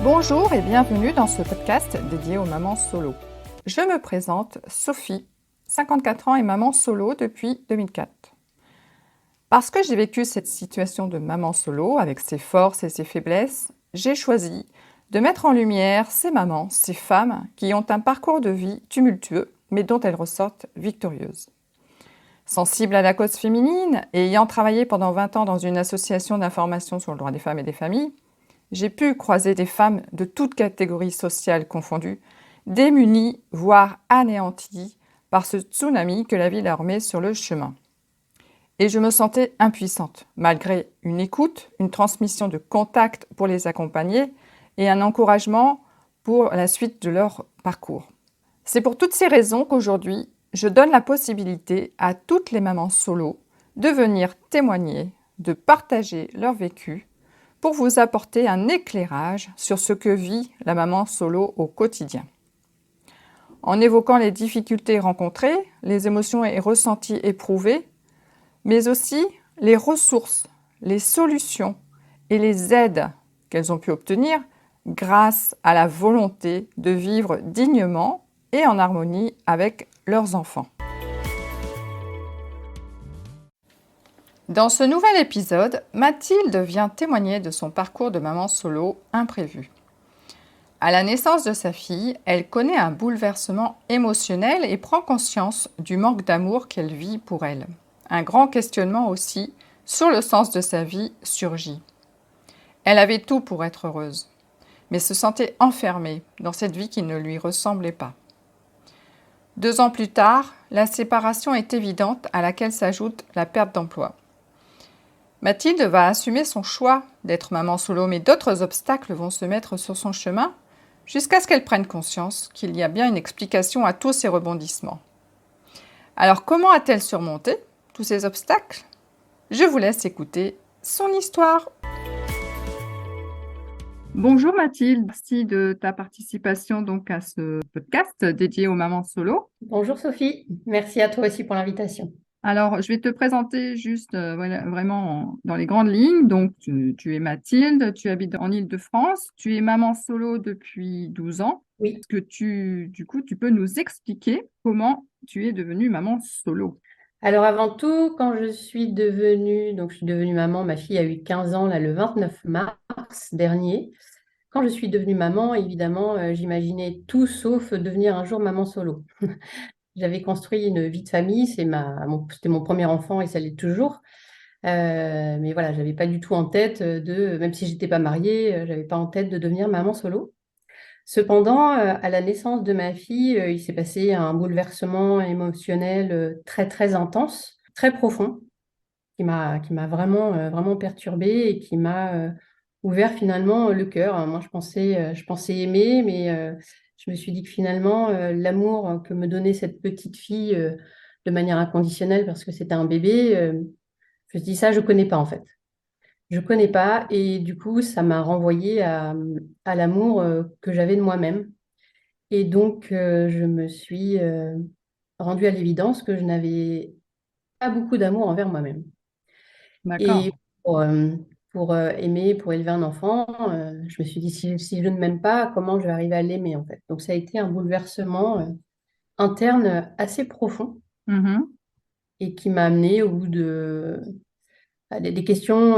Bonjour et bienvenue dans ce podcast dédié aux mamans solo. Je me présente Sophie, 54 ans et maman solo depuis 2004. Parce que j'ai vécu cette situation de maman solo avec ses forces et ses faiblesses, j'ai choisi de mettre en lumière ces mamans, ces femmes qui ont un parcours de vie tumultueux mais dont elles ressortent victorieuses. Sensible à la cause féminine et ayant travaillé pendant 20 ans dans une association d'information sur le droit des femmes et des familles, j'ai pu croiser des femmes de toutes catégories sociales confondues, démunies, voire anéanties par ce tsunami que la vie leur met sur le chemin. Et je me sentais impuissante, malgré une écoute, une transmission de contacts pour les accompagner et un encouragement pour la suite de leur parcours. C'est pour toutes ces raisons qu'aujourd'hui, je donne la possibilité à toutes les mamans solo de venir témoigner, de partager leur vécu pour vous apporter un éclairage sur ce que vit la maman solo au quotidien. En évoquant les difficultés rencontrées, les émotions et ressentis éprouvés, mais aussi les ressources, les solutions et les aides qu'elles ont pu obtenir grâce à la volonté de vivre dignement et en harmonie avec leurs enfants. Dans ce nouvel épisode, Mathilde vient témoigner de son parcours de maman solo imprévu. À la naissance de sa fille, elle connaît un bouleversement émotionnel et prend conscience du manque d'amour qu'elle vit pour elle. Un grand questionnement aussi sur le sens de sa vie surgit. Elle avait tout pour être heureuse, mais se sentait enfermée dans cette vie qui ne lui ressemblait pas. 2 ans plus tard, la séparation est évidente à laquelle s'ajoute la perte d'emploi. Mathilde va assumer son choix d'être maman solo, mais d'autres obstacles vont se mettre sur son chemin jusqu'à ce qu'elle prenne conscience qu'il y a bien une explication à tous ces rebondissements. Alors comment a-t-elle surmonté tous ces obstacles ? Je vous laisse écouter son histoire. Bonjour Mathilde, merci de ta participation donc à ce podcast dédié aux mamans solo. Bonjour Sophie, merci à toi aussi pour l'invitation. Alors, je vais te présenter juste vraiment dans les grandes lignes. Donc, tu es Mathilde, tu habites en Île-de-France, tu es maman solo depuis 12 ans. Oui. Est-ce que tu peux nous expliquer comment tu es devenue maman solo? Alors avant tout, quand je suis devenue maman, ma fille a eu 15 ans là, le 29 mars dernier. Quand je suis devenue maman, évidemment, j'imaginais tout sauf devenir un jour maman solo. J'avais construit une vie de famille, c'était mon premier enfant et ça l'est toujours. Mais voilà, j'avais pas du tout en tête même si j'étais pas mariée, j'avais pas en tête de devenir maman solo. Cependant, à la naissance de ma fille, il s'est passé un bouleversement émotionnel très, très intense, très profond, qui m'a vraiment, vraiment perturbée et qui m'a ouvert finalement le cœur. Moi, je pensais aimer, mais je me suis dit que finalement, l'amour que me donnait cette petite fille de manière inconditionnelle, parce que c'était un bébé, je me suis dit ça, je ne connais pas en fait. Je ne connais pas et du coup, ça m'a renvoyée à l'amour que j'avais de moi-même. Et donc, je me suis rendue à l'évidence que je n'avais pas beaucoup d'amour envers moi-même. D'accord. Et pour, aimer, pour élever un enfant, je me suis dit, si je ne m'aime pas, comment je vais arriver à l'aimer en fait? Donc, ça a été un bouleversement interne assez profond Mhm. et qui m'a amené au bout de des questions.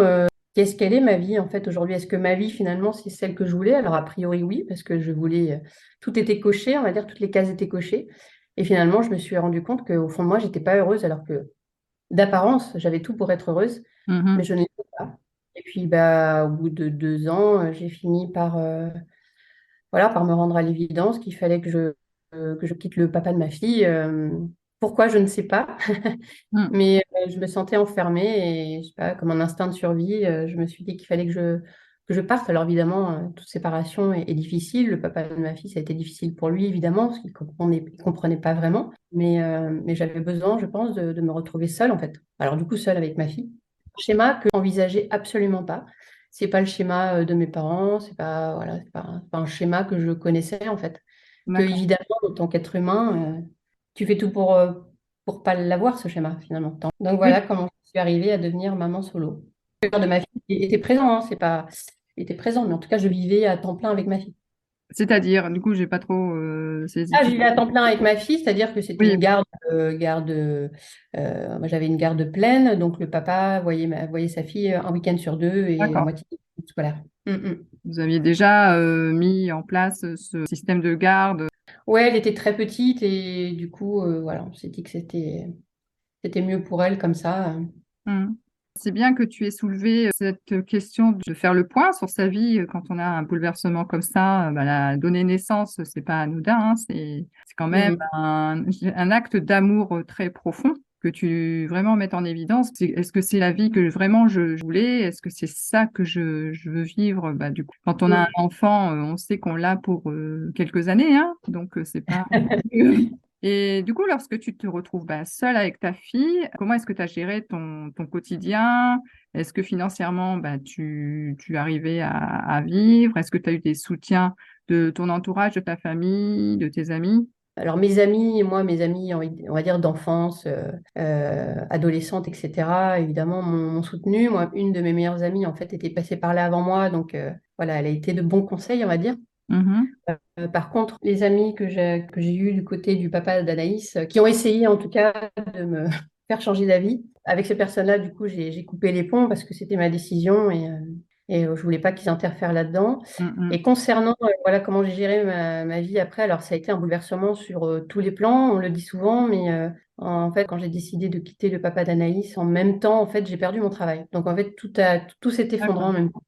Qu'est-ce qu'elle est ma vie en fait aujourd'hui? Est-ce que ma vie finalement c'est celle que je voulais? Alors a priori oui, parce que je voulais, tout était coché, on va dire, toutes les cases étaient cochées. Et finalement, je me suis rendu compte qu'au fond de moi, j'étais pas heureuse, alors que d'apparence, j'avais tout pour être heureuse, mais Mhm. je n'étais pas. Et puis bah, au bout de 2 ans, j'ai fini par, voilà, par me rendre à l'évidence qu'il fallait que je quitte le papa de ma fille. Pourquoi, je ne sais pas. Mhm. Mais je me sentais enfermée et je sais pas, comme un instinct de survie, je me suis dit qu'il fallait que je parte. Alors évidemment, toute séparation est difficile. Le papa de ma fille, ça a été difficile pour lui, évidemment, parce qu'il ne comprenait pas vraiment. Mais j'avais besoin, je pense, de me retrouver seule, en fait. Alors du coup, seule avec ma fille. Un schéma que j'envisageais absolument pas. C'est pas le schéma de mes parents, c'est pas, voilà, c'est pas un schéma que je connaissais, en fait. Que D'accord. évidemment, en tant qu'être humain, tu fais tout pour pas l'avoir, ce schéma, finalement. Donc Oui. voilà comment je suis arrivée à devenir maman solo. Le cœur de ma fille était présent, hein, c'est pas... était présent, mais en tout cas, je vivais à temps plein avec ma fille. C'est-à-dire, du coup, j'ai pas trop saisi. Ah, je vivais à temps plein avec ma fille, c'est-à-dire que c'était une Oui, moi j'avais une garde pleine, donc le papa voyait sa fille un week-end sur deux et la d'accord. moitié du temps scolaire. Mm. Vous aviez déjà mis en place ce système de garde. Ouais, elle était très petite et du coup, voilà, on s'est dit que c'était mieux pour elle comme ça. Hmm. C'est bien que tu aies soulevé cette question de faire le point sur sa vie quand on a un bouleversement comme ça. Bah, donner naissance, c'est pas anodin, hein, c'est quand même Mm. un acte d'amour très profond que tu vraiment mettes en évidence. Est-ce que c'est la vie que vraiment je voulais? Est-ce que c'est ça que je veux vivre? Bah, du coup, quand on a un Mm. enfant, on sait qu'on l'a pour quelques années, hein, donc c'est pas. Et du coup, lorsque tu te retrouves seule avec ta fille, comment est-ce que tu as géré ton quotidien? Est-ce que financièrement, tu arrivais à vivre? Est-ce que tu as eu des soutiens de ton entourage, de ta famille, de tes amis? Alors mes amis, on va dire d'enfance, adolescente, etc., évidemment, m'ont soutenue. Moi, une de mes meilleures amies, en fait, était passée par là avant moi, donc voilà, elle a été de bons conseils, on va dire. Mhm. Par contre, les amis que j'ai eus du côté du papa d'Anaïs, qui ont essayé en tout cas de me faire changer d'avis, avec ces personnes-là, du coup, j'ai coupé les ponts parce que c'était ma décision et je voulais pas qu'ils interfèrent là-dedans. Mhm. Et concernant voilà, comment j'ai géré ma vie après, alors ça a été un bouleversement sur tous les plans, on le dit souvent, mais en fait, quand j'ai décidé de quitter le papa d'Anaïs, en même temps, en fait, j'ai perdu mon travail. Donc en fait, tout s'est effondré D'accord. en même temps.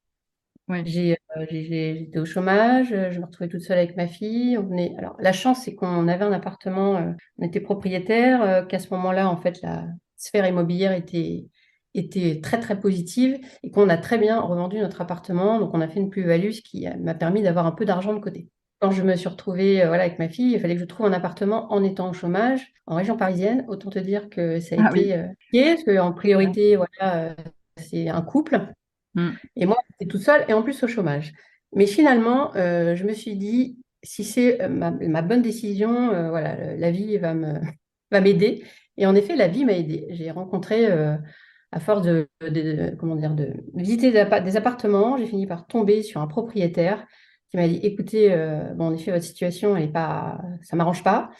Oui. J'étais au chômage, je me retrouvais toute seule avec ma fille. Alors, la chance, c'est qu'on avait un appartement, on était propriétaire, qu'à ce moment-là, en fait, la sphère immobilière était très, très positive et qu'on a très bien revendu notre appartement. Donc, on a fait une plus-value, ce qui m'a permis d'avoir un peu d'argent de côté. Quand je me suis retrouvée voilà, avec ma fille, il fallait que je trouve un appartement en étant au chômage, en région parisienne. Autant te dire que ça a Ah oui. été compliqué, parce qu'en Ouais. priorité, voilà, c'est un couple. Mm. Et moi, j'étais toute seule et en plus au chômage. Mais finalement, je me suis dit, si c'est ma bonne décision, voilà, la vie va m'aider. Et en effet, la vie m'a aidée. J'ai rencontré, à force comment dire, de visiter des appartements, j'ai fini par tomber sur un propriétaire qui m'a dit, écoutez, bon, en effet, votre situation, elle est pas, ça m'arrange pas.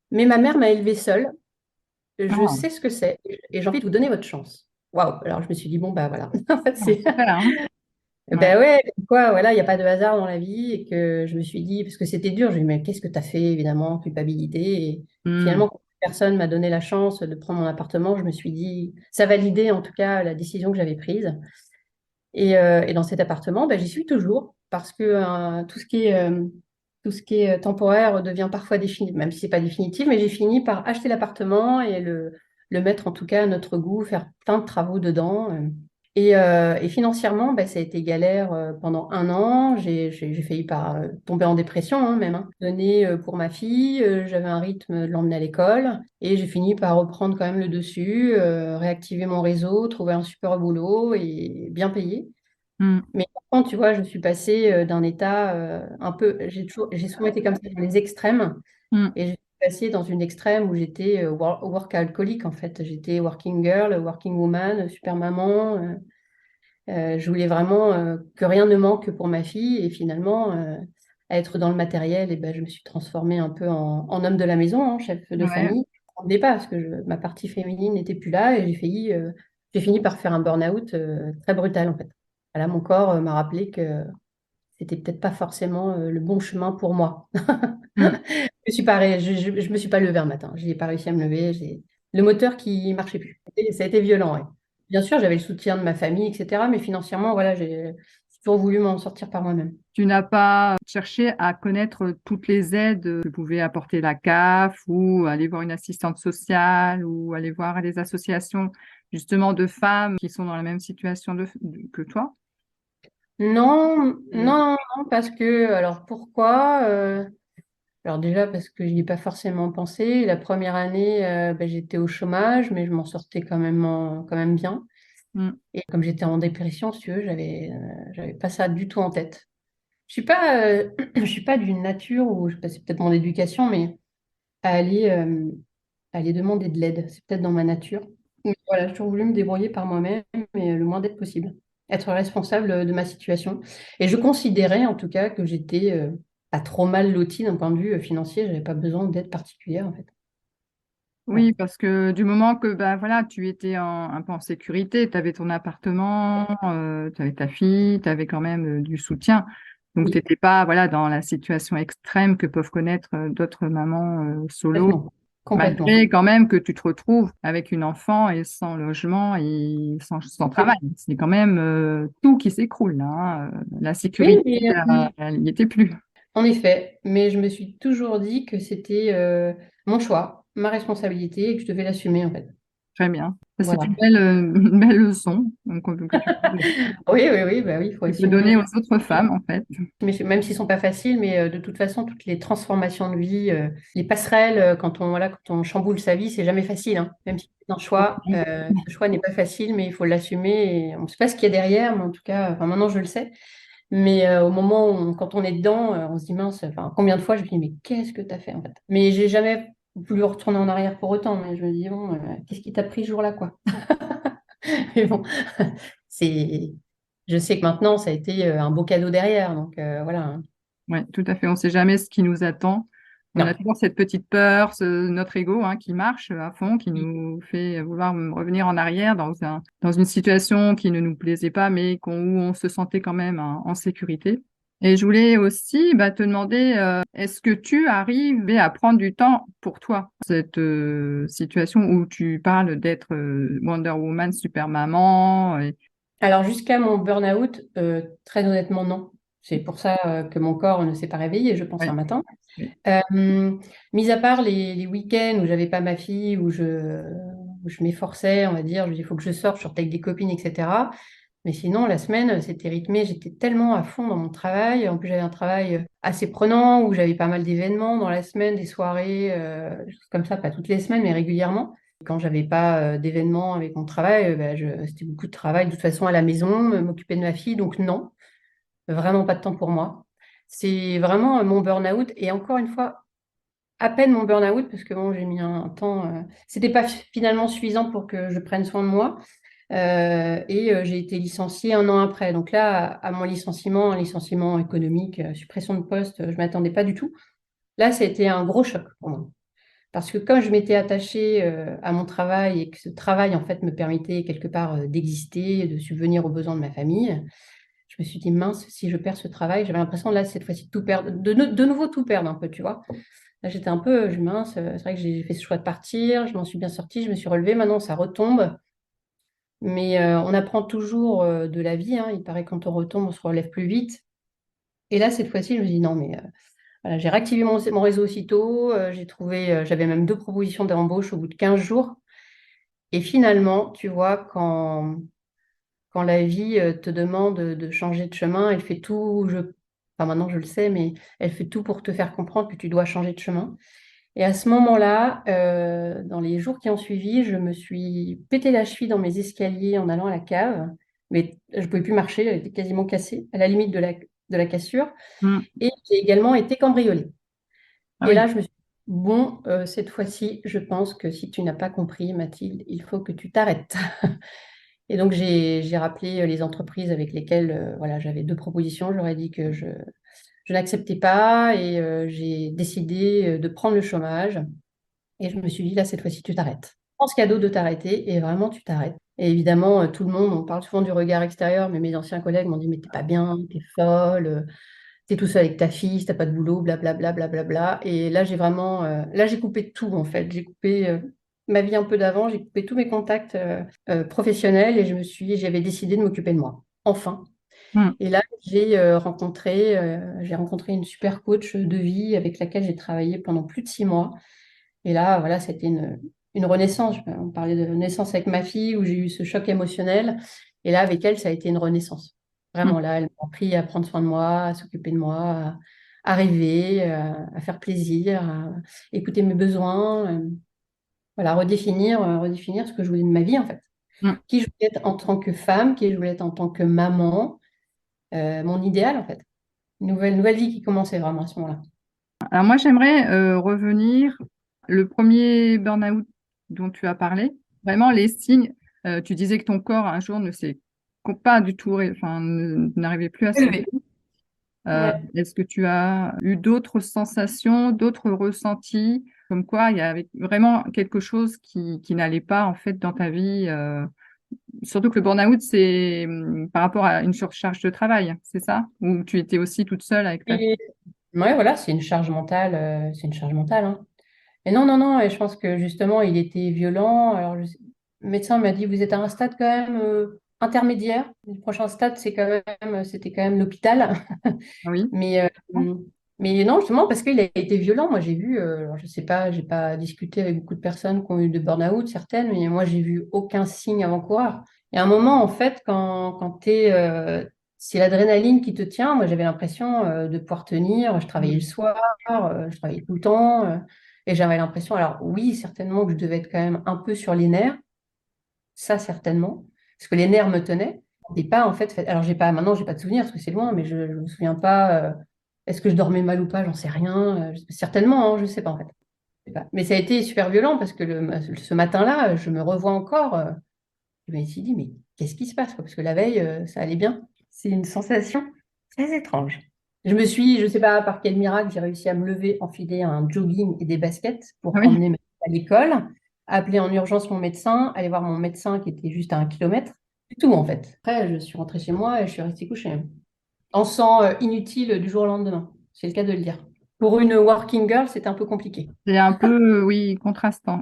Mais ma mère m'a élevée seule. Je Ah, sais ce que c'est et j'ai envie de vous donner votre chance. Waouh! Alors je me suis dit, bon, bah voilà. En fait, ah, c'est super, hein? Ouais. ben ouais, comme quoi, voilà, il n'y a pas de hasard dans la vie et que je me suis dit, parce que c'était dur, je me suis dit, mais qu'est-ce que tu as fait, évidemment, culpabilité. Et Mm. finalement, quand personne m'a donné la chance de prendre mon appartement, je me suis dit, ça validait en tout cas la décision que j'avais prise. Et dans cet appartement, ben, j'y suis toujours parce que tout ce qui est temporaire devient parfois définitif, même si c'est pas définitif, mais j'ai fini par acheter l'appartement et le mettre en tout cas à notre goût, faire plein de travaux dedans. Et financièrement, ben, ça a été galère pendant un an. J'ai failli tomber en dépression hein, même. Hein. Donner pour ma fille, j'avais un rythme de l'emmener à l'école et j'ai fini par reprendre quand même le dessus, réactiver mon réseau, trouver un super boulot et bien payé. Mm. Mais par contre, tu vois, je suis passée d'un état un peu, j'ai souvent été comme ça dans les extrêmes Mm. et je suis passée dans une extrême où j'étais workaholic en fait. J'étais working girl, working woman, super maman. Je voulais vraiment que rien ne manque pour ma fille et finalement, à être dans le matériel, et ben, je me suis transformée un peu en homme de la maison, hein, chef de Ouais. famille. Je ne pas parce que ma partie féminine n'était plus là et j'ai fini par faire un burn-out très brutal en fait. Voilà, mon corps m'a rappelé que c'était peut-être pas forcément le bon chemin pour moi. Mm. Je me suis pas levée un matin. Je n'ai pas réussi à me lever. J'ai le moteur qui marchait plus. Et ça a été violent. Ouais. Bien sûr, j'avais le soutien de ma famille, etc. Mais financièrement, voilà, j'ai toujours voulu m'en sortir par moi-même. Tu n'as pas cherché à connaître toutes les aides que pouvait apporter la CAF ou aller voir une assistante sociale ou aller voir des associations justement de femmes qui sont dans la même situation que toi? Non, Et- non, non, parce que, alors pourquoi? Alors déjà parce que je n'y ai pas forcément pensé. La première année, ben, j'étais au chômage, mais je m'en sortais quand même bien. Mm. Et comme j'étais en dépression, si tu veux, j'avais pas ça du tout en tête. Je suis pas d'une nature où, je sais pas, c'est peut-être mon éducation, mais à à aller demander de l'aide. C'est peut-être dans ma nature. Mais voilà, j'ai toujours voulu me débrouiller par moi-même, mais le moins d'aide possible. être responsable de ma situation. Et je considérais en tout cas que j'étais pas trop mal lotie d'un point de vue financier. Je n'avais pas besoin d'aide particulière en fait. Ouais. Oui, parce que du moment que bah, voilà, tu étais un peu en sécurité, tu avais ton appartement, tu avais ta fille, tu avais quand même du soutien. Donc, tu Oui, n'étais pas voilà, dans la situation extrême que peuvent connaître d'autres mamans solo, complètement. Complètement. malgré quand même que tu te retrouves avec une enfant et sans logement et sans Oui, travail. C'est quand même tout qui s'écroule, là, hein. La oui, sécurité, mais, elle n'y était plus. en effet. Mais je me suis toujours dit que c'était mon choix, ma responsabilité et que je devais l'assumer en fait. Très bien. C'est Voilà. une belle leçon donc, Oui, oui, oui, bah oui, il faut tu peux assumer. donner aux autres femmes, en fait. Mais même s'ils sont pas faciles, mais de toute façon, toutes les transformations de vie, les passerelles, quand on chamboule sa vie, c'est jamais facile, hein. Même si c'est un choix, ce choix n'est pas facile, mais il faut l'assumer. Et on ne sait pas ce qu'il y a derrière, mais en tout cas, enfin, maintenant je le sais. Mais au moment où, quand on est dedans, on se dit mince, enfin, combien de fois je me dis, mais qu'est-ce que tu as fait en fait? Mais j'ai jamais voulu retourner en arrière pour autant, mais je me dis, bon, qu'est-ce qui t'a pris ce jour-là, quoi? Mais bon, c'est, je sais que maintenant, ça a été un beau cadeau derrière, donc voilà, hein. Oui, tout à fait. On ne sait jamais ce qui nous attend. On a Non. toujours cette petite peur, notre ego hein, qui marche à fond, qui nous fait vouloir revenir en arrière dans une situation qui ne nous plaisait pas, mais où on se sentait quand même en sécurité. Et je voulais aussi bah, te demander, est-ce que tu arrives à prendre du temps pour toi, cette situation où tu parles d'être Wonder Woman, super maman, Alors, jusqu'à mon burn-out, très honnêtement, non. C'est pour ça que mon corps ne s'est pas réveillé, je pense, un ouais, matin. ouais. Mis à part les week-ends où j'avais pas ma fille, où je m'efforçais, on va dire, je dis, il faut que je sorte, je sortais avec des copines, etc. Mais sinon, la semaine, c'était rythmé. J'étais tellement à fond dans mon travail. En plus, j'avais un travail assez prenant où j'avais pas mal d'événements dans la semaine, des soirées, des choses comme ça, pas toutes les semaines, mais régulièrement. Quand j'avais pas d'événements avec mon travail, c'était beaucoup de travail de toute façon à la maison, m'occuper de ma fille. Donc non, vraiment pas de temps pour moi. C'est vraiment mon burn-out. Et encore une fois, à peine mon burn-out, parce que bon, j'ai mis un temps. C'était pas finalement suffisant pour que je prenne soin de moi. J'ai été licenciée un an après. Donc là, à mon licenciement, un licenciement économique, suppression de poste, je ne m'attendais pas du tout. Là, ça a été un gros choc pour moi. Parce que comme je m'étais attachée à mon travail et que ce travail, en fait, me permettait quelque part d'exister, de subvenir aux besoins de ma famille, je me suis dit, mince, si je perds ce travail, j'avais l'impression, là, cette fois-ci, de tout perdre, de nouveau tout perdre un peu, tu vois. Là, j'étais un peu, mince, c'est vrai que j'ai fait ce choix de partir, je m'en suis bien sortie, je me suis relevée, maintenant, ça retombe. Mais on apprend toujours de la vie, hein. Il paraît que quand on retombe, on se relève plus vite. Et là, cette fois-ci, je me dis non, mais voilà, j'ai réactivé mon réseau aussitôt. J'avais même 2 propositions d'embauche au bout de 15 jours. Et finalement, tu vois, quand la vie te demande de changer de chemin, elle fait tout, enfin maintenant je le sais, mais elle fait tout pour te faire comprendre que tu dois changer de chemin. Et à ce moment-là, dans les jours qui ont suivi, je me suis pété la cheville dans mes escaliers en allant à la cave, mais je ne pouvais plus marcher, elle était quasiment cassée, à la limite de la cassure. Mm. Et j'ai également été cambriolée. Ah Et oui. là, je me suis dit, bon, cette fois-ci, je pense que si tu n'as pas compris, Mathilde, il faut que tu t'arrêtes. Et donc, j'ai rappelé les entreprises avec lesquelles voilà, j'avais 2 propositions. J'aurais dit que je n'acceptais pas et j'ai décidé de prendre le chômage. Et je me suis dit, là, cette fois-ci, tu t'arrêtes. Pense cadeau de t'arrêter et vraiment, tu t'arrêtes. Et évidemment, tout le monde, on parle souvent du regard extérieur, mais mes anciens collègues m'ont dit, mais t'es pas bien, t'es folle, t'es tout seul avec ta fille, t'as pas de boulot, blablabla, blablabla. Et là, là, j'ai coupé tout, en fait. J'ai coupé ma vie un peu d'avant, j'ai coupé tous mes contacts professionnels et j'avais décidé de m'occuper de moi. Enfin. Mm. Et là, j'ai rencontré une super coach de vie avec laquelle j'ai travaillé pendant plus de 6 mois. Et là, voilà, c'était une renaissance. On parlait de naissance avec ma fille où j'ai eu ce choc émotionnel. Et là, avec elle, ça a été une renaissance. Mm. Vraiment, là, elle m'a appris à prendre soin de moi, à s'occuper de moi, à rêver, à faire plaisir, à écouter mes besoins. Voilà, redéfinir ce que je voulais de ma vie, en fait. Mm. Qui je voulais être en tant que femme, qui je voulais être en tant que maman, mon idéal, en fait. Nouvelle vie qui commençait vraiment à ce moment-là. Alors moi, j'aimerais revenir le premier burn-out dont tu as parlé. Vraiment, les signes, tu disais que ton corps un jour ne s'est pas du tout, enfin, n'arrivais plus à se Élevé. lever. Ouais. Est-ce que tu as eu d'autres sensations, d'autres ressentis, comme quoi il y avait vraiment quelque chose qui n'allait pas en fait dans ta vie, surtout que le burn-out, c'est par rapport à une surcharge de travail, c'est ça? Ou tu étais aussi toute seule avec ta... Et, ouais, voilà, c'est une charge mentale, c'est une charge mentale, hein. Et non, non, non, et je pense que justement, il était violent. Alors, le médecin m'a dit, vous êtes à un stade quand même intermédiaire. Le prochain stade, c'était quand même l'hôpital. Ah oui? Mais, mais non, justement, parce qu'il a été violent. Moi, j'ai vu, alors, je sais pas, j'ai pas discuté avec beaucoup de personnes qui ont eu de burn-out, certaines, mais moi, j'ai vu aucun signe avant-coureur. Et à un moment, en fait, quand c'est l'adrénaline qui te tient, moi, j'avais l'impression de pouvoir tenir. Je travaillais le Mm. soir, je travaillais tout le temps, et j'avais l'impression, alors oui, certainement que je devais être quand même un peu sur les nerfs, ça certainement, parce que les nerfs me tenaient. Et pas en fait, alors j'ai pas, maintenant j'ai pas de souvenirs parce que c'est loin, mais je ne me souviens pas. Est-ce que je dormais mal ou pas? J'en sais rien. Certainement, hein, je sais pas en fait. Je sais pas. Mais ça a été super violent parce que ce matin-là, je me revois encore. Je me suis dit, mais qu'est-ce qui se passe, quoi? Parce que la veille, ça allait bien. C'est une sensation très étrange. Je sais pas par quel miracle, j'ai réussi à me lever, enfiler un jogging et des baskets Ah pour oui, emmener ma fille à l'école, appeler en urgence mon médecin, aller voir mon médecin qui était juste à 1 kilomètre. C'est tout en fait. Après, je suis rentrée chez moi et je suis restée couchée. On se sent inutile du jour au lendemain. C'est le cas de le dire. Pour une working girl, c'était un peu compliqué. c'est un peu, oui, contrastant.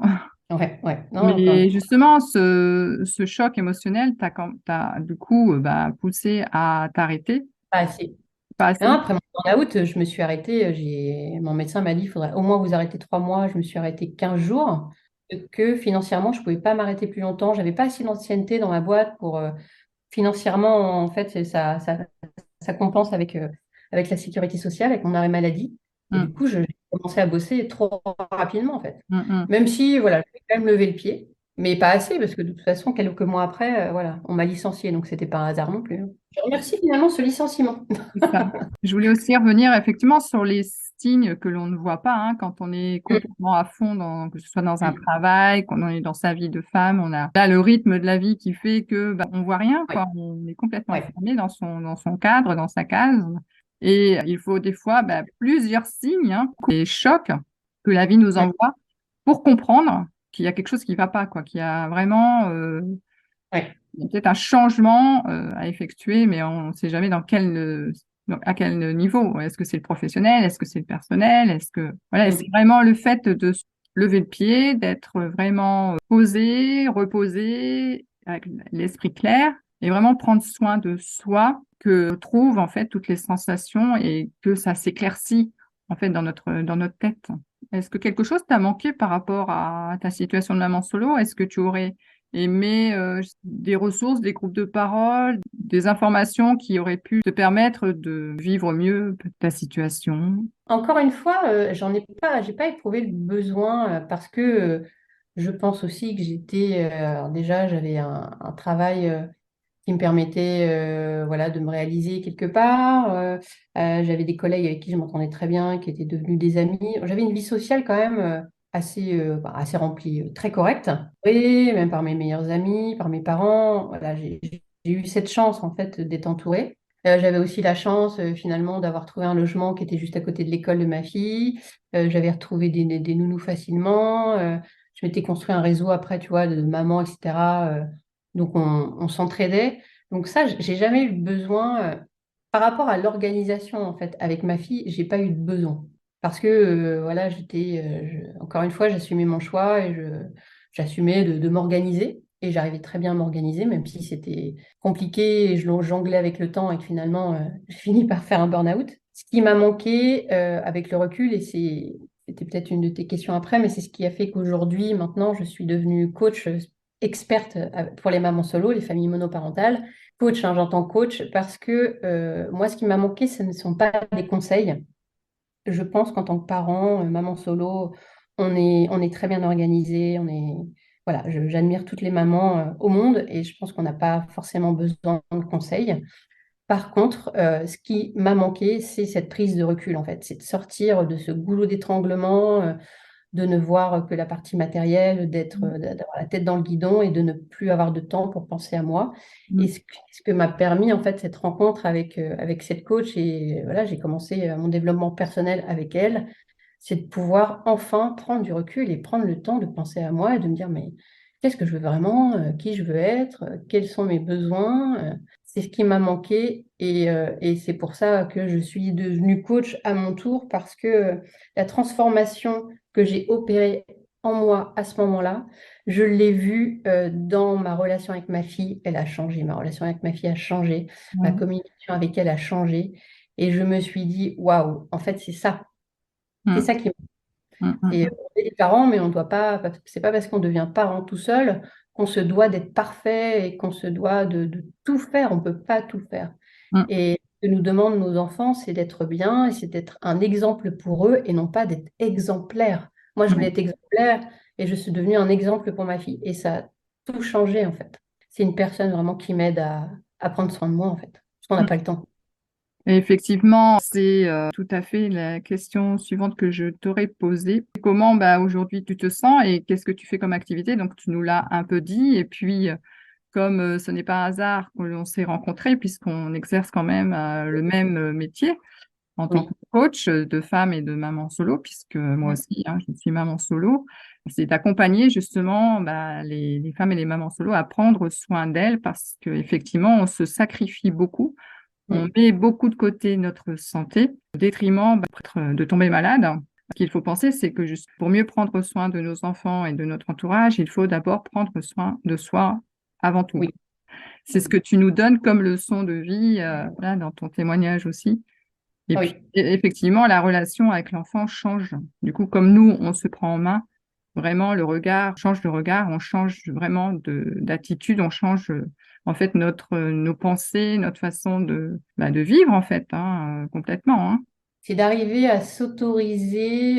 Ouais, ouais. Non, quand même. Mais justement, ce choc émotionnel t'a du coup bah, poussé à t'arrêter, Pas assez. pas Non, assez. après mon burn-out, je me suis arrêtée. Mon médecin m'a dit il faudrait au moins vous arrêter 3 mois. Je me suis arrêtée 15 jours. Que financièrement, je ne pouvais pas m'arrêter plus longtemps. J'avais pas assez d'ancienneté dans ma boîte pour financièrement, en fait, ça compense avec la sécurité sociale, avec mon arrêt maladie. Et du Mm, coup, j'ai commencé à bosser trop rapidement, en fait. mm, mm. Même si, voilà, j'ai quand même levé le pied, mais pas assez, parce que de toute façon, quelques mois après, voilà, on m'a licenciée, donc c'était pas un hasard non plus, hein. Je remercie finalement ce licenciement. C'est ça. Je voulais aussi revenir effectivement sur les signes que l'on ne voit pas hein, quand on est complètement à fond, que ce soit dans un Mm. travail, quand on est dans sa vie de femme. On a là le rythme de la vie qui fait que bah, on voit rien, Ouais, quoi. On est complètement ouais, enfermé dans son cadre, dans sa case. Et il faut des fois bah, plusieurs signes, hein, des chocs que la vie nous mm, envoie pour comprendre qu'il y a quelque chose qui ne va pas, quoi, qu'il y a vraiment ouais. il y a peut-être un changement à effectuer, mais on ne sait jamais à quel niveau. Est-ce que c'est le professionnel? Est-ce que c'est le personnel? Est-ce que voilà, c'est Mm. vraiment le fait de lever le pied, d'être vraiment posé, reposé, avec l'esprit clair, et vraiment prendre soin de soi, que on trouve en fait toutes les sensations et que ça s'éclaircit en fait dans notre tête. Est-ce que quelque chose t'a manqué par rapport à ta situation de maman solo? Est-ce que tu aurais aimé des ressources, des groupes de parole, des informations qui auraient pu te permettre de vivre mieux ta situation. Encore une fois, j'ai pas éprouvé le besoin parce que je pense aussi que alors déjà, j'avais un travail qui me permettait voilà, de me réaliser quelque part. J'avais des collègues avec qui je m'entendais très bien, qui étaient devenus des amis. J'avais une vie sociale quand même assez remplie, très correcte. Et même par mes meilleurs amis, par mes parents. Voilà, j'ai eu cette chance en fait d'être entourée. J'avais aussi la chance finalement d'avoir trouvé un logement qui était juste à côté de l'école de ma fille. J'avais retrouvé des nounous facilement. Je m'étais construit un réseau après, tu vois, de mamans, etc. Donc on s'entraidait. Donc ça, j'ai jamais eu besoin, par rapport à l'organisation en fait, avec ma fille, j'ai pas eu de besoin. Parce que voilà, encore une fois, j'assumais mon choix et j'assumais de m'organiser. Et j'arrivais très bien à m'organiser, même si c'était compliqué et je jonglais avec le temps et que finalement, j'ai fini par faire un burn-out. Ce qui m'a manqué avec le recul, et c'était peut-être une de tes questions après, mais c'est ce qui a fait qu'aujourd'hui, maintenant, je suis devenue coach experte pour les mamans solo, les familles monoparentales. Coach, hein, j'entends coach, parce que moi, ce qui m'a manqué, ce ne sont pas des conseils. Je pense qu'en tant que parent, maman solo, on est très bien organisé. Voilà, j'admire toutes les mamans au monde et je pense qu'on n'a pas forcément besoin de conseils. Par contre, ce qui m'a manqué, c'est cette prise de recul, en fait. C'est de sortir de ce goulot d'étranglement, de ne voir que la partie matérielle, d'avoir la tête dans le guidon et de ne plus avoir de temps pour penser à moi. Et Mm. ce que m'a permis en fait cette rencontre avec cette coach, et voilà, j'ai commencé mon développement personnel avec elle, c'est de pouvoir enfin prendre du recul et prendre le temps de penser à moi et de me dire, mais qu'est-ce que je veux vraiment, qui je veux être, quels sont mes besoins. C'est ce qui m'a manqué et c'est pour ça que je suis devenue coach à mon tour parce que la transformation que j'ai opérée en moi à ce moment-là, je l'ai vue dans ma relation avec ma fille. Elle a changé, ma relation avec ma fille a changé, ma Ouais. communication avec elle a changé et je me suis dit, waouh, en fait, c'est ça. C'est Mm. ça qui Mm. et Mm. on est des parents, mais on doit pas, c'est pas parce qu'on devient parent tout seul qu'on se doit d'être parfait et qu'on se doit de tout faire. On peut pas tout faire. Mm. Et ce que nous demandent nos enfants, c'est d'être bien et c'est d'être un exemple pour eux et non pas d'être exemplaire. Moi, je voulais Mm. être exemplaire et je suis devenue un exemple pour ma fille. Et ça a tout changé, en fait. C'est une personne vraiment qui m'aide à prendre soin de moi, en fait. Parce qu'on n'a Mm. pas le temps. Et effectivement, c'est tout à fait la question suivante que je t'aurais posée. Comment aujourd'hui tu te sens et qu'est-ce que tu fais comme activité? Donc tu nous l'as un peu dit. Et puis, comme ce n'est pas un hasard que l'on s'est rencontrés, puisqu'on exerce quand même le même métier en tant que Oui. coach de femmes et de mamans solo, puisque moi Mm. aussi, hein, je suis maman solo, c'est d'accompagner justement les femmes et les mamans solo à prendre soin d'elles parce qu'effectivement, on se sacrifie beaucoup. On Mm. met beaucoup de côté notre santé au détriment peut-être de tomber malade. Ce qu'il faut penser, c'est que juste pour mieux prendre soin de nos enfants et de notre entourage, il faut d'abord prendre soin de soi avant tout. Oui. C'est ce que tu nous donnes comme leçon de vie, voilà, dans ton témoignage aussi. Et Ah puis, oui. effectivement, la relation avec l'enfant change. Du coup, comme nous, on se prend en main, vraiment, le regard change de regard, on change vraiment d'attitude, on change en fait nos pensées, notre façon de vivre en fait, hein, complètement, hein. C'est d'arriver à s'autoriser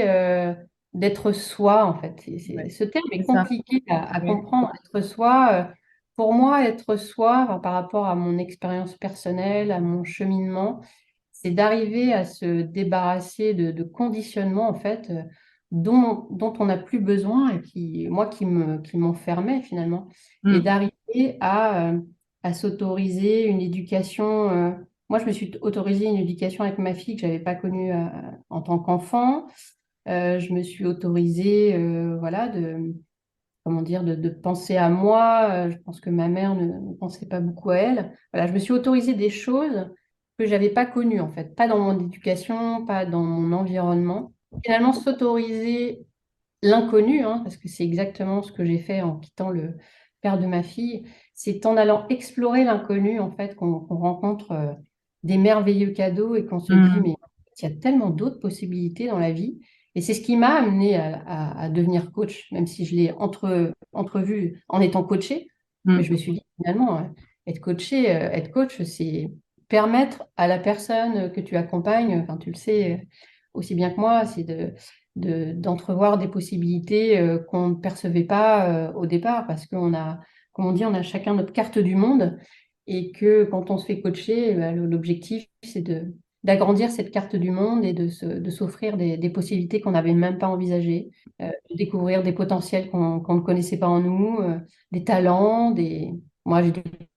d'être soi, en fait. Ouais, Ce terme est c'est ça. compliqué à Oui. comprendre. Être soi, pour moi, être soi, enfin, par rapport à mon expérience personnelle, à mon cheminement, c'est d'arriver à se débarrasser de conditionnements, en fait, dont on n'a plus besoin et qui m'enfermaient finalement. Et Mm, d'arriver à s'autoriser une éducation. Moi, je me suis autorisée une éducation avec ma fille que je n'avais pas connue en tant qu'enfant. Je me suis autorisée, voilà, comment dire, de penser à moi. Je pense que ma mère ne pensait pas beaucoup à elle. Voilà, je me suis autorisée des choses que j'avais pas connues, en fait, pas dans mon éducation, pas dans mon environnement. Finalement, s'autoriser l'inconnu, hein, parce que c'est exactement ce que j'ai fait en quittant le père de ma fille, c'est en allant explorer l'inconnu, en fait, qu'on rencontre des merveilleux cadeaux et qu'on se dit, mm, mais il y a tellement d'autres possibilités dans la vie. Et c'est ce qui m'a amené à devenir coach, même si je l'ai entrevu en étant coachée. Mais mm, je me suis dit, finalement, être coach, c'est permettre à la personne que tu accompagnes, enfin, tu le sais aussi bien que moi, c'est d'entrevoir des possibilités qu'on ne percevait pas au départ, parce qu'on a, comme on dit, on a chacun notre carte du monde, et que quand on se fait coacher, l'objectif, c'est d'agrandir cette carte du monde et de s'offrir des possibilités qu'on n'avait même pas envisagées, de découvrir des potentiels qu'on ne connaissait pas en nous, des talents, des... Moi, j'ai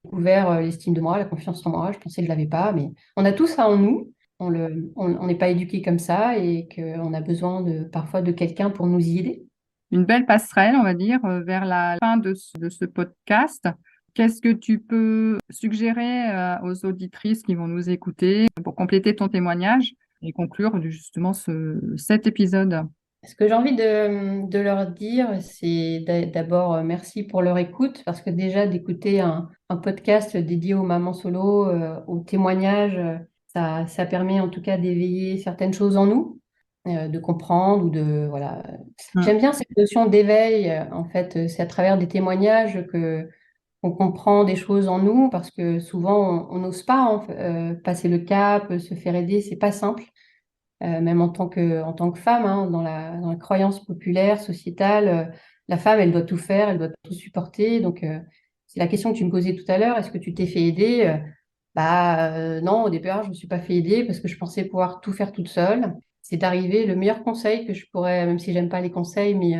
découvert l'estime de moi, la confiance en moi. Je pensais que je ne l'avais pas, mais on a tout ça en nous. On n'est pas éduqué comme ça et qu'on a besoin parfois de quelqu'un pour nous y aider. une belle passerelle, on va dire, vers la fin de ce podcast. Qu'est-ce que tu peux suggérer aux auditrices qui vont nous écouter pour compléter ton témoignage et conclure justement cet épisode? Ce que j'ai envie de leur dire, c'est d'abord merci pour leur écoute, parce que déjà d'écouter un podcast dédié aux mamans solo, aux témoignages, ça permet en tout cas d'éveiller certaines choses en nous, de comprendre ou de voilà. Mm, J'aime bien cette notion d'éveil. En fait, c'est à travers des témoignages que qu'on comprend des choses en nous, parce que souvent on n'ose pas passer le cap, se faire aider, c'est pas simple. Même en tant que femme, hein, dans la croyance populaire, sociétale, la femme, elle doit tout faire, elle doit tout supporter. Donc, c'est la question que tu me posais tout à l'heure, est-ce que tu t'es fait aider? Non, au départ, je ne me suis pas fait aider parce que je pensais pouvoir tout faire toute seule. c'est d'arriver, le meilleur conseil que je pourrais, même si j'aime pas les conseils, mais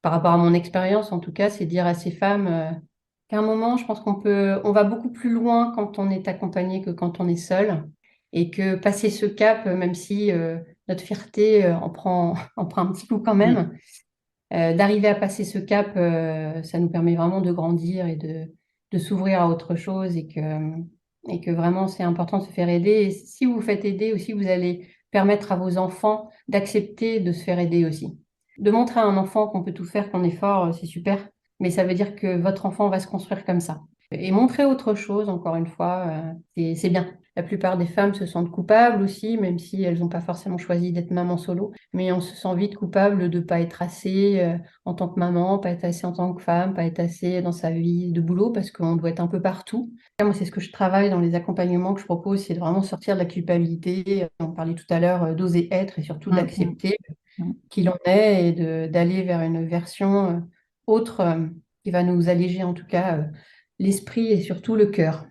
par rapport à mon expérience en tout cas, c'est de dire à ces femmes qu'à un moment, je pense on va beaucoup plus loin quand on est accompagné que quand on est seul. Et que passer ce cap, même si notre fierté en prend un petit coup quand même, d'arriver à passer ce cap, ça nous permet vraiment de grandir et de s'ouvrir à autre chose et que vraiment c'est important de se faire aider. Et si vous vous faites aider aussi, vous allez permettre à vos enfants d'accepter de se faire aider aussi. De montrer à un enfant qu'on peut tout faire, qu'on est fort, c'est super, mais ça veut dire que votre enfant va se construire comme ça. Et montrer autre chose, encore une fois, c'est bien. La plupart des femmes se sentent coupables aussi, même si elles n'ont pas forcément choisi d'être maman solo. Mais on se sent vite coupable de ne pas être assez en tant que maman, pas être assez en tant que femme, pas être assez dans sa vie de boulot, parce qu'on doit être un peu partout. Moi, c'est ce que je travaille dans les accompagnements que je propose, c'est de vraiment sortir de la culpabilité. On parlait tout à l'heure d'oser être et surtout d'accepter qu'il en est et d'aller vers une version autre qui va nous alléger en tout cas l'esprit et surtout le cœur.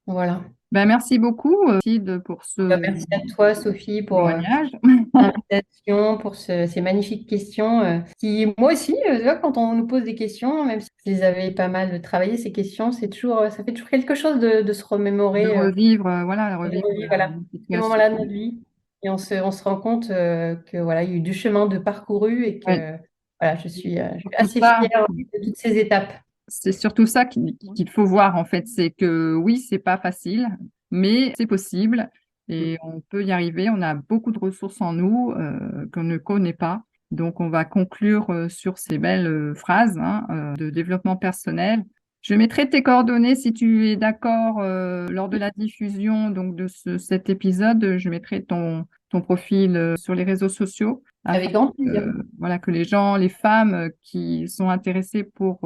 Voilà. Ben, merci beaucoup, Sid, pour ce Merci à toi, Sophie, pour témoignage. l'invitation, pour ces magnifiques questions qui, moi aussi, tu vois, quand on nous pose des questions, même si je les avais pas mal travaillées, ces questions, c'est toujours, ça fait toujours quelque chose de se De remémorer, revivre, voilà, de de revivre revivre, voilà, la ces situation. moments-là de notre vie. Et on se rend compte que voilà, il y a eu du chemin de parcouru et Ouais. que voilà, je suis Tout assez ça, fière de toutes ces étapes. c'est surtout ça qu'il faut voir, en fait. C'est que oui, c'est pas facile, mais c'est possible et on peut y arriver. On a beaucoup de ressources en nous qu'on ne connaît pas. Donc, on va conclure sur ces belles phrases hein, de développement personnel. Je mettrai tes coordonnées si tu es d'accord lors de la diffusion donc, de cet épisode. Je mettrai ton profil sur les réseaux sociaux afin Avec grand plaisir. voilà, que les gens, les femmes qui sont intéressées pour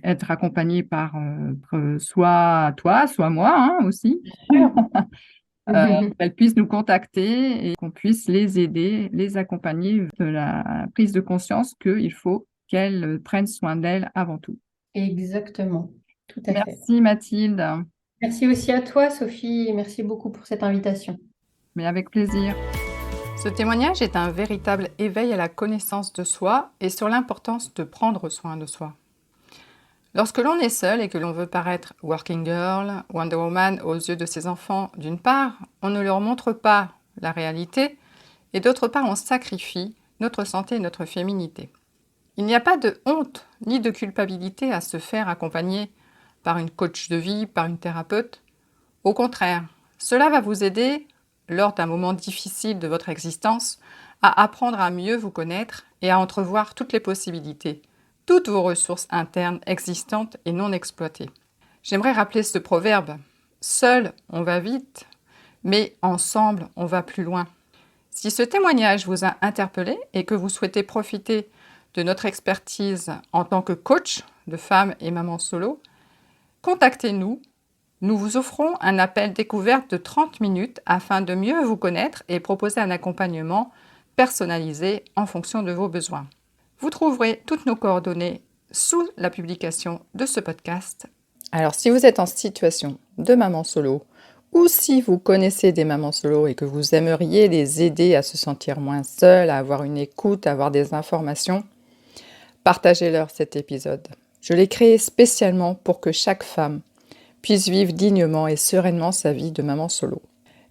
être accompagnées par soit toi, soit moi hein, aussi, qu'elles puissent nous contacter et qu'on puisse les aider, les accompagner de la prise de conscience qu'il faut qu'elles prennent soin d'elles avant tout. Exactement, tout à fait. Merci Mathilde, Merci aussi à toi, Sophie, et merci beaucoup pour cette invitation. mais avec plaisir. Ce témoignage est un véritable éveil à la connaissance de soi et sur l'importance de prendre soin de soi. Lorsque l'on est seul et que l'on veut paraître working girl, Wonder Woman aux yeux de ses enfants, d'une part, on ne leur montre pas la réalité et d'autre part, on sacrifie notre santé et notre féminité. Il n'y a pas de honte ni de culpabilité à se faire accompagner par une coach de vie, par une thérapeute. Au contraire, cela va vous aider, lors d'un moment difficile de votre existence, à apprendre à mieux vous connaître et à entrevoir toutes les possibilités, toutes vos ressources internes existantes et non exploitées. J'aimerais rappeler ce proverbe. Seul, on va vite, mais ensemble, on va plus loin. Si ce témoignage vous a interpellé et que vous souhaitez profiter de notre expertise en tant que coach de femmes et mamans solo, contactez-nous. Nous vous offrons un appel découverte de 30 minutes afin de mieux vous connaître et proposer un accompagnement personnalisé en fonction de vos besoins. Vous trouverez toutes nos coordonnées sous la publication de ce podcast. Alors, si vous êtes en situation de maman solo ou si vous connaissez des mamans solo et que vous aimeriez les aider à se sentir moins seules, à avoir une écoute, à avoir des informations, partagez-leur cet épisode. Je l'ai créé spécialement pour que chaque femme puisse vivre dignement et sereinement sa vie de maman solo.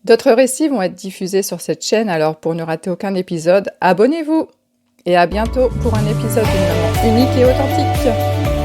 D'autres récits vont être diffusés sur cette chaîne, alors pour ne rater aucun épisode, abonnez-vous! Et à bientôt pour un épisode d'une maman unique et authentique.